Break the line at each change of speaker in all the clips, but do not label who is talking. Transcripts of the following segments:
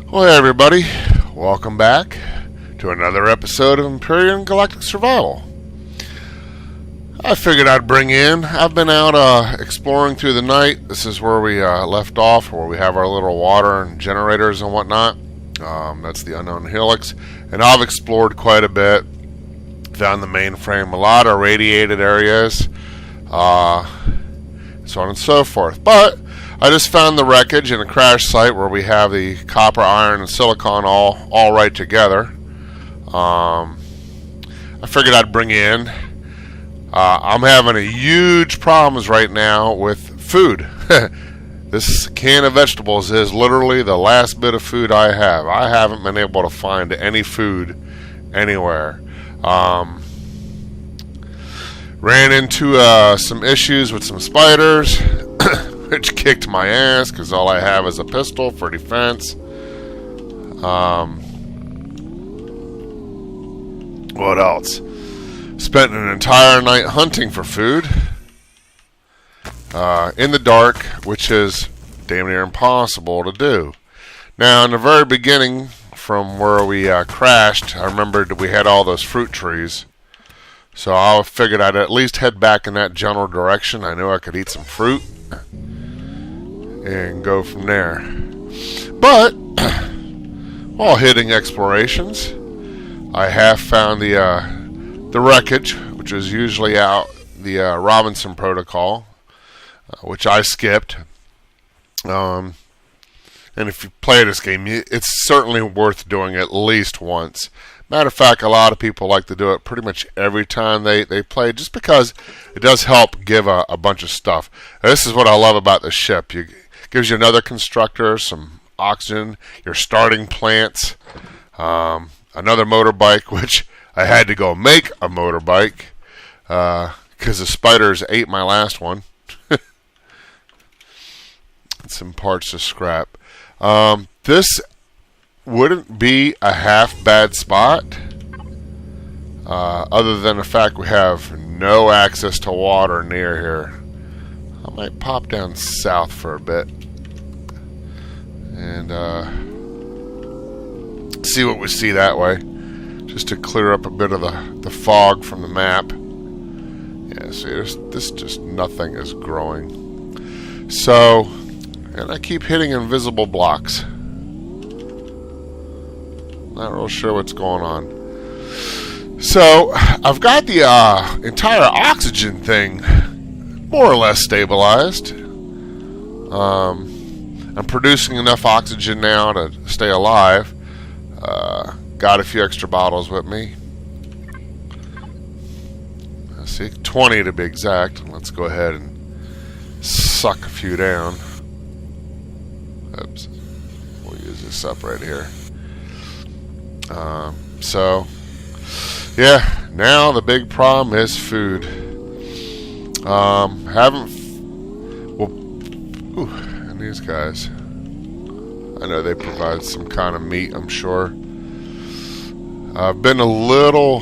Well, hey everybody, welcome back to another episode of Empyrion Galactic Survival. I figured I'd bring in, I've been out exploring through the night. This is where we left off, where we have our little water and generators and whatnot. That's the unknown helix. And I've explored quite a bit, found the mainframe, a lot of radiated areas, so on and so forth. But I just found the wreckage in a crash site where we have the copper, iron, and silicon all right together. I figured I'd bring in. I'm having a huge problems right now with food. This can of vegetables is literally the last bit of food I have. I haven't been able to find any food anywhere. Ran into some issues with some spiders, which kicked my ass because all I have is a pistol for defense. What else? Spent an entire night hunting for food in the dark, which is damn near impossible to do. Now, in the very beginning, from where we crashed, I remembered we had all those fruit trees. So I figured I'd at least head back in that general direction. I knew I could eat some fruit and go from there. But while hitting explorations, I have found the wreckage, which is usually out the Robinson Protocol, which I skipped. And if you play this game, it's certainly worth doing at least once. Matter of fact, a lot of people like to do it pretty much every time they play, just because it does help give a bunch of stuff. And this is what I love about the ship. It gives you another constructor, some oxygen, your starting plants, another motorbike, which I had to go make a motorbike because the spiders ate my last one. Some parts to scrap. This wouldn't be a half bad spot, other than the fact we have no access to water near here. I might pop down south for a bit and see what we see that way, just to clear up a bit of the fog from the map. Yeah, see, this just nothing is growing. So, and I keep hitting invisible blocks. Not real sure what's going on. So, I've got the entire oxygen thing more or less stabilized. I'm producing enough oxygen now to stay alive. Got a few extra bottles with me. Let's see, 20 to be exact. Let's go ahead and suck a few down. Oops. We'll use this up right here. So, yeah, now the big problem is food. And these guys, I know they provide some kind of meat, I'm sure. I've been a little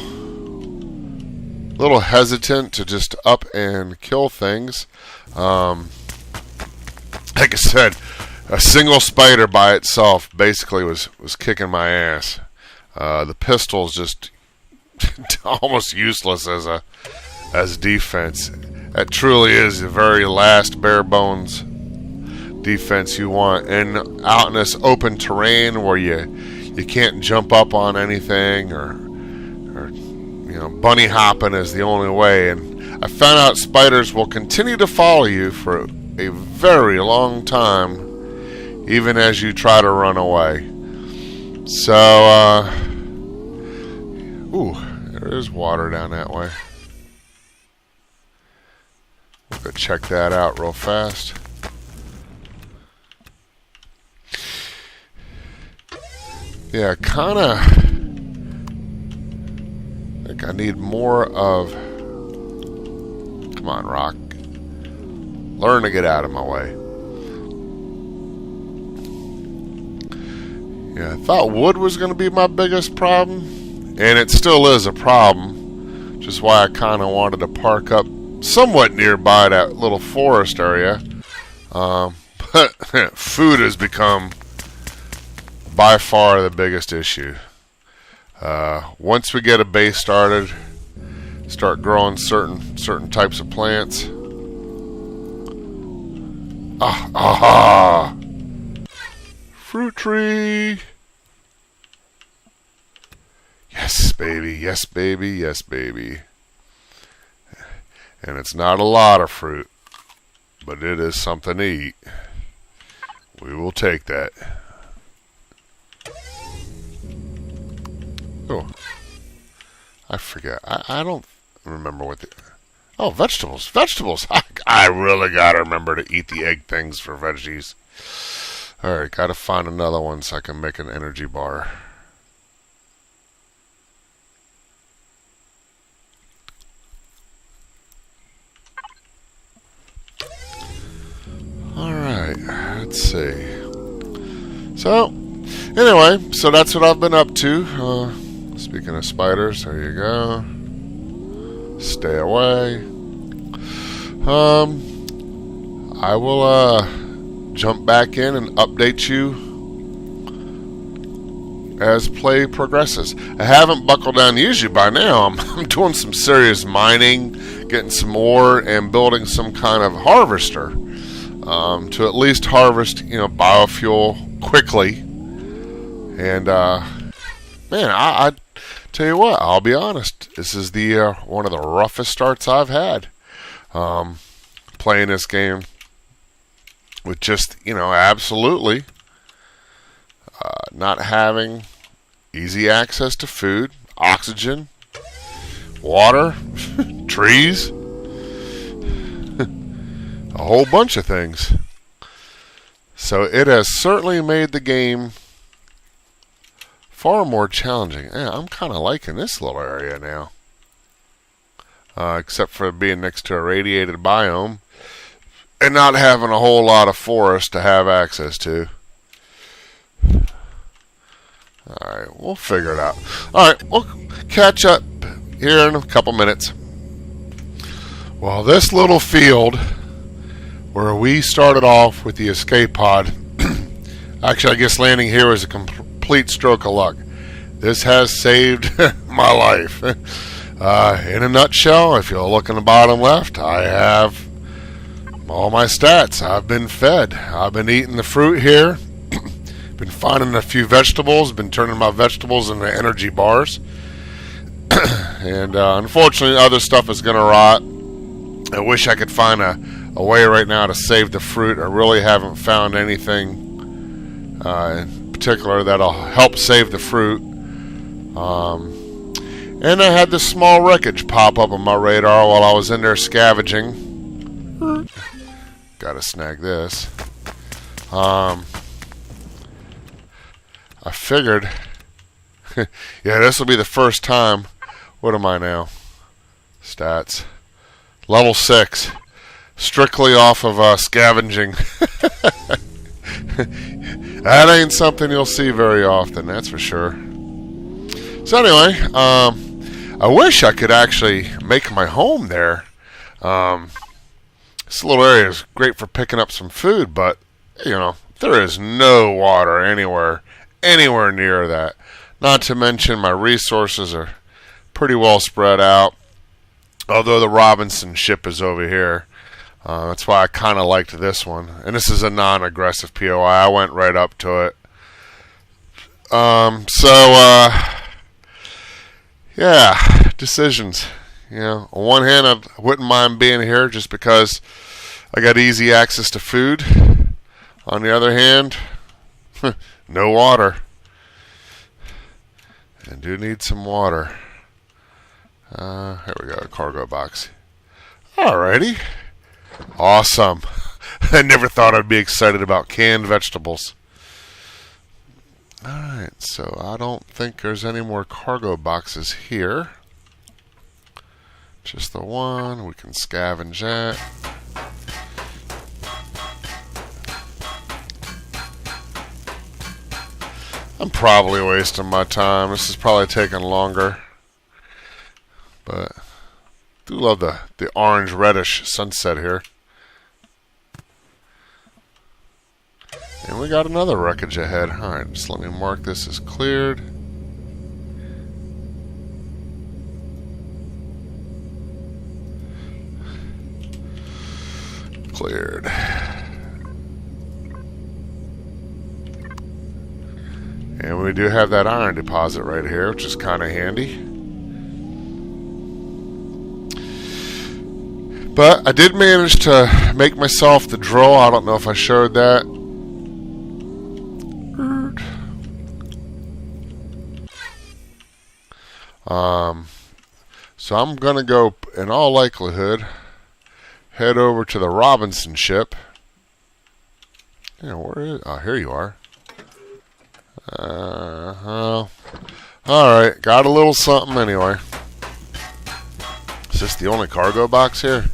hesitant to just up and kill things. Like I said, a single spider by itself basically was kicking my ass. The pistol's just almost useless as defense. That truly is the very last bare bones defense you want. And out in this open terrain where you can't jump up on anything, or bunny hopping is the only way. And I found out spiders will continue to follow you for a very long time, even as you try to run away. So, there is water down that way. We'll go check that out real fast. Yeah, kinda. I think I need more of. Come on, rock. Learn to get out of my way. Yeah, I thought wood was going to be my biggest problem, and it still is a problem, which is why I kind of wanted to park up somewhat nearby that little forest area. But food has become by far the biggest issue. Once we get a base started, start growing certain types of plants. Fruit tree. Yes, baby. Yes, baby. Yes, baby. And it's not a lot of fruit, but it is something to eat. We will take that. Oh, I forget. I don't remember what the... Oh, vegetables. Vegetables. I really gotta remember to eat the egg things for veggies. Alright, gotta find another one so I can make an energy bar. Alright, let's see. So, anyway, so that's what I've been up to. Speaking of spiders, there you go. Stay away. I will jump back in and update you as play progresses. I haven't buckled down. Usually by now I'm doing some serious mining, getting some ore, and building some kind of harvester to at least harvest, biofuel quickly. And man, I tell you what, I'll be honest. This is the one of the roughest starts I've had playing this game with just, absolutely not having easy access to food, oxygen, water, trees, a whole bunch of things. So it has certainly made the game far more challenging. Yeah, I'm kind of liking this little area now. Except for being next to a radiated biome and not having a whole lot of forest to have access to. Alright, we'll figure it out. Alright, we'll catch up here in a couple minutes. Well, this little field where we started off with the escape pod, actually I guess landing here was a complete stroke of luck. This has saved my life. In a nutshell, if you look in the bottom left, I have all my stats. I've been fed. I've been eating the fruit here. Been finding a few vegetables. Been turning my vegetables into energy bars. And unfortunately, other stuff is going to rot. I wish I could find a way right now to save the fruit. I really haven't found anything in particular that'll help save the fruit. And I had this small wreckage pop up on my radar while I was in there scavenging. Gotta snag this. I figured, yeah, this will be the first time. What am I now? Stats. Level 6. Strictly off of scavenging. That ain't something you'll see very often, that's for sure. So anyway, I wish I could actually make my home there. This little area is great for picking up some food, but, there is no water anywhere near that. Not to mention my resources are pretty well spread out. Although the Robinson ship is over here. That's why I kind of liked this one. And this is a non-aggressive POI. I went right up to it. Yeah, decisions. On one hand, I wouldn't mind being here just because I got easy access to food. On the other hand, no water. I do need some water. Here we go, a cargo box. Alrighty. Awesome. I never thought I'd be excited about canned vegetables. Alright, so I don't think there's any more cargo boxes here. Just the one. We can scavenge that. I'm probably wasting my time. This is probably taking longer. But I do love the orange reddish sunset here. And we got another wreckage ahead. Alright, just let me mark this as cleared. Cleared. And we do have that iron deposit right here, which is kind of handy. But I did manage to make myself the drill. I don't know if I showed that. So I'm going to go, in all likelihood, head over to the Robinson ship. Yeah, where is? Oh, here you are. Alright, got a little something anyway. Is this the only cargo box here?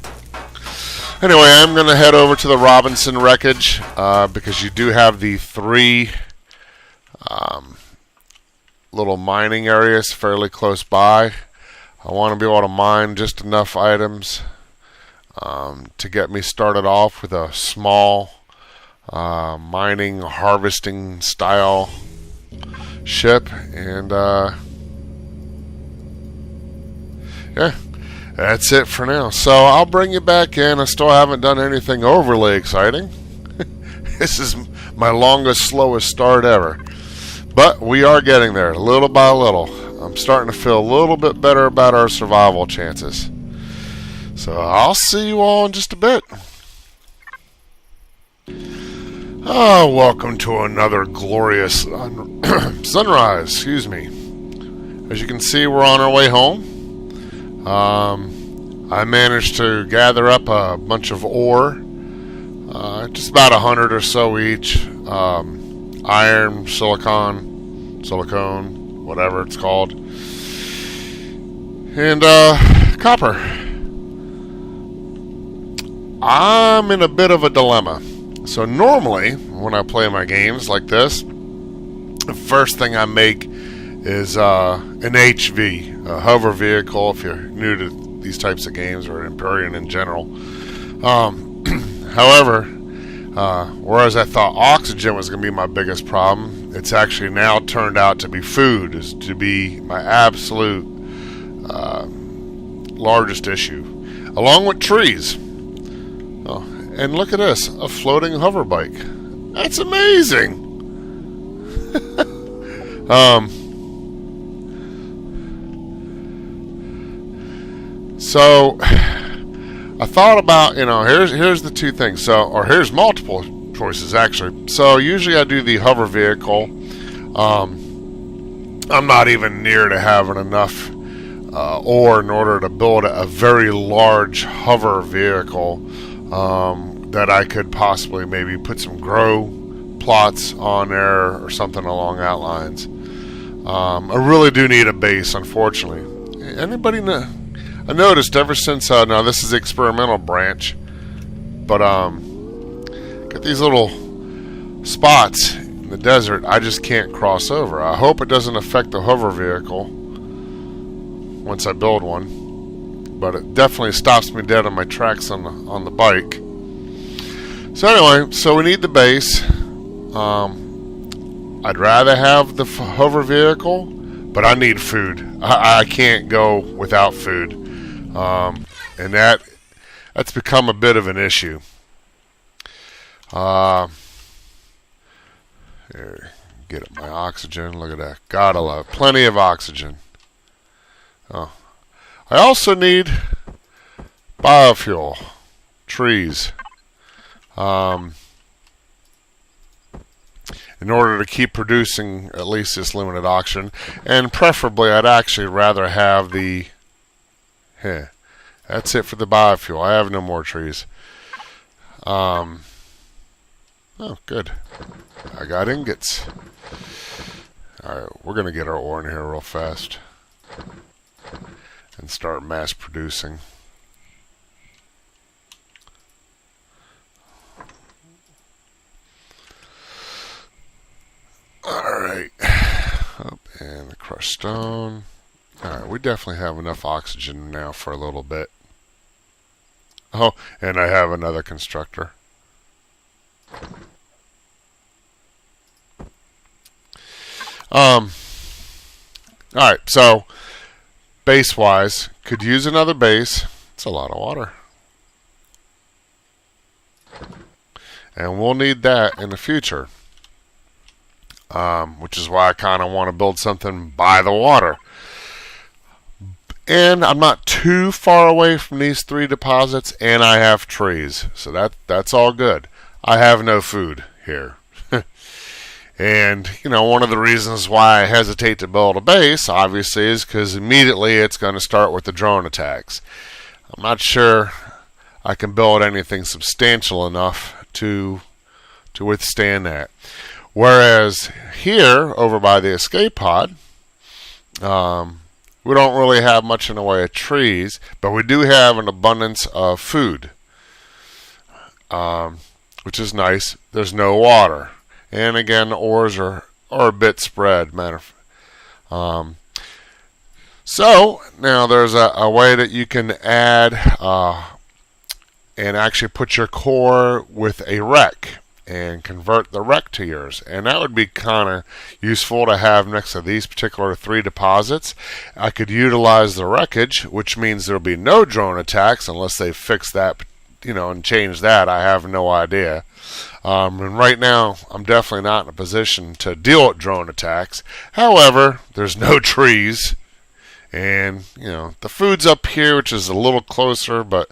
Anyway, I'm going to head over to the Robinson wreckage because you do have the 3 little mining areas fairly close by. I want to be able to mine just enough items to get me started off with a small mining, harvesting style ship. And yeah, that's it for now. So I'll bring you back in. I still haven't done anything overly exciting. This is my longest, slowest start ever. But we are getting there, little by little. I'm starting to feel a little bit better about our survival chances. So I'll see you all in just a bit. Oh, welcome to another glorious sunrise. Excuse me. As you can see, we're on our way home. I managed to gather up a bunch of ore, just about 100 or so each. Iron, silicone, whatever it's called, and copper. I'm in a bit of a dilemma. So normally, when I play my games like this, the first thing I make is an HV, a hover vehicle, if you're new to these types of games, or Empyrion in general. However, whereas I thought oxygen was going to be my biggest problem, it's actually now turned out to be food, is to be my absolute largest issue, along with trees. Oh, and look at this, a floating hover bike. That's amazing. So I thought about, here's the 2 things. Or here's multiple choices actually. So usually I do the hover vehicle. I'm not even near to having enough ore in order to build a very large hover vehicle that I could possibly maybe put some grow plots on there or something along that lines. I really do need a base, unfortunately. Anybody know? I noticed ever since now this is the experimental branch, but got these little spots in the desert I just can't cross over. I hope it doesn't affect the hover vehicle once I build one, but it definitely stops me dead on my tracks on the bike. So anyway, so we need the base. I'd rather have the hover vehicle, but I need food. I can't go without food. And that's become a bit of an issue. Here, get it, my oxygen. Look at that. Gotta love it. Plenty of oxygen. Oh, I also need biofuel, trees, in order to keep producing at least this limited oxygen. And preferably, I'd actually rather have the... That's it for the biofuel. I have no more trees. Oh, good. I got ingots. Alright, we're going to get our ore in here real fast and start mass producing. Alright. Oh, and the crushed stone. Alright, we definitely have enough oxygen now for a little bit. Oh, and I have another constructor. Alright, so base wise, could use another base. It's a lot of water. And we'll need that in the future. Which is why I kind of want to build something by the water. And I'm not too far away from these 3 deposits, and I have trees. So that's all good. I have no food here. And, one of the reasons why I hesitate to build a base, obviously, is because immediately it's going to start with the drone attacks. I'm not sure I can build anything substantial enough to withstand that. Whereas here, over by the escape pod, we don't really have much in the way of trees, but we do have an abundance of food, which is nice. There's no water. And again, the ores are a bit spread. So now there's a way that you can add and actually put your core with a wreck and convert the wreck to yours. And that would be kind of useful to have next to these particular 3 deposits. I could utilize the wreckage, which means there'll be no drone attacks unless they fix that, and change that. I have no idea. And right now, I'm definitely not in a position to deal with drone attacks. However, there's no trees. And, the food's up here, which is a little closer. But,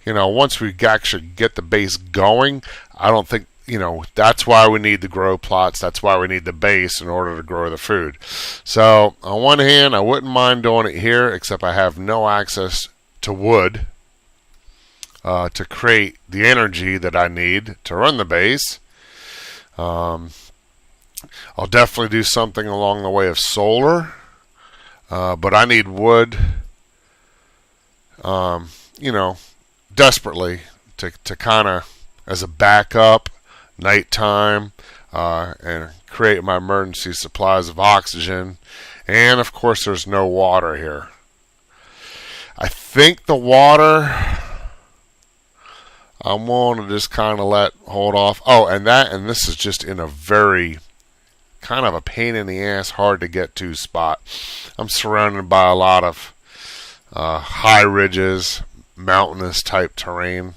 once we actually get the base going, I don't think, that's why we need the grow plots. That's why we need the base in order to grow the food. So, on one hand, I wouldn't mind doing it here, except I have no access to wood to create the energy that I need to run the base. I'll definitely do something along the way of solar, but I need wood, desperately to kind of as a backup, nighttime, and create my emergency supplies of oxygen. And of course, there's no water here. I think the water I'm willing to just kind of hold off. Oh, and this is just in a very kind of a pain in the ass, hard to get to spot. I'm surrounded by a lot of high ridges, mountainous type terrain.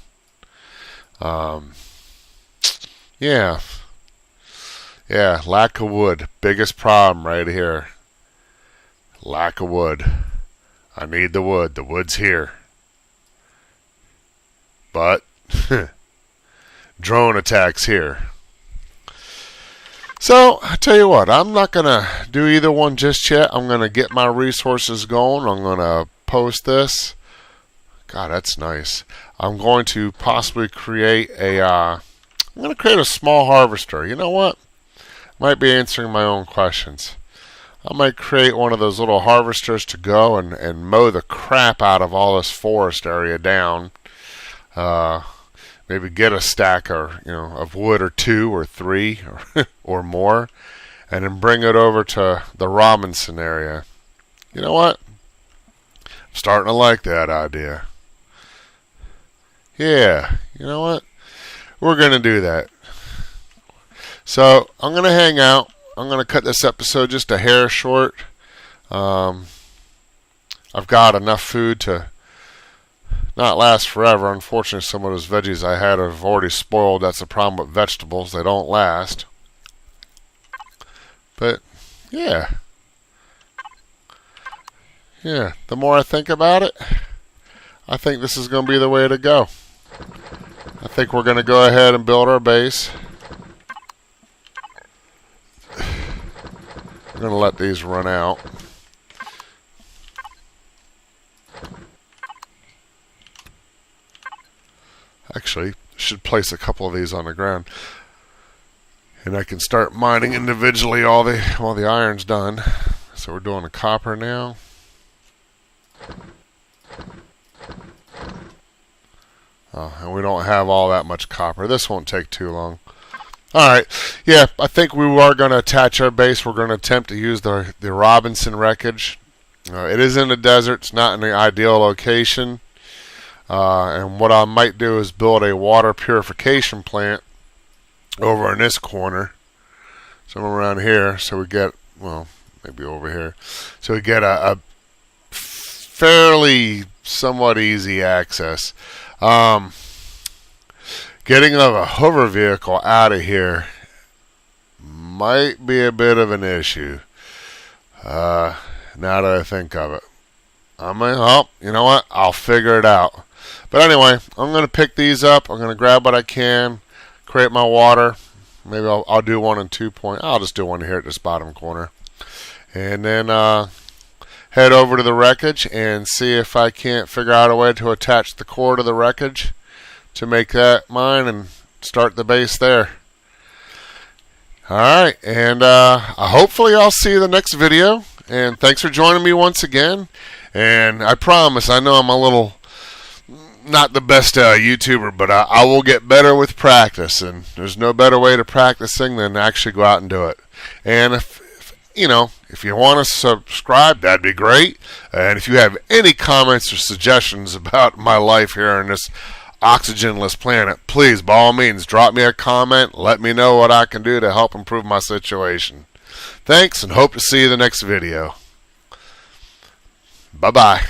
Yeah, lack of wood. Biggest problem right here. Lack of wood. I need the wood. The wood's here. But drone attacks here. So I tell you what, I'm not gonna do either one just yet. I'm gonna get my resources going. I'm gonna post this. God, that's nice. I'm going to possibly create I'm gonna create a small harvester. You know what? Might be answering my own questions. I might create one of those little harvesters to go and mow the crap out of all this forest area down. Maybe get a stack of wood or 2 or 3 or more, and then bring it over to the Robinson area. You know what? I'm starting to like that idea. Yeah, you know what? We're going to do that. So I'm going to hang out. I'm going to cut this episode just a hair short. I've got enough food to not last forever. Unfortunately, some of those veggies I had have already spoiled. That's the problem with vegetables. They don't last. But, yeah. Yeah, the more I think about it, I think this is going to be the way to go. I think we're going to go ahead and build our base. I'm going to let these run out. Actually, should place a couple of these on the ground, and I can start mining individually while the iron's done. So we're doing the copper now. And we don't have all that much copper. This won't take too long. Alright, yeah, I think we are going to attach our base. We're going to attempt to use the Robinson wreckage. It is in the desert. It's not in the ideal location. And what I might do is build a water purification plant over in this corner, somewhere around here, so we get well, maybe over here, so we get a fairly somewhat easy access. Getting a hover vehicle out of here might be a bit of an issue. Now that I think of it, you know what? I'll figure it out. But anyway, I'm going to pick these up. I'm going to grab what I can, create my water. Maybe I'll do one in 2 point. I'll just do one here at this bottom corner, and then head over to the wreckage and see if I can't figure out a way to attach the core to the wreckage to make that mine and start the base there. Alright, and hopefully I'll see you in the next video, and thanks for joining me once again. And I promise, I know I'm a little not the best YouTuber, but I will get better with practice, and there's no better way to practicing than actually go out and do it. And if you want to subscribe, that'd be great. And if you have any comments or suggestions about my life here on this oxygenless planet, please, by all means, drop me a comment. Let me know what I can do to help improve my situation. Thanks, and hope to see you in the next video. Bye-bye.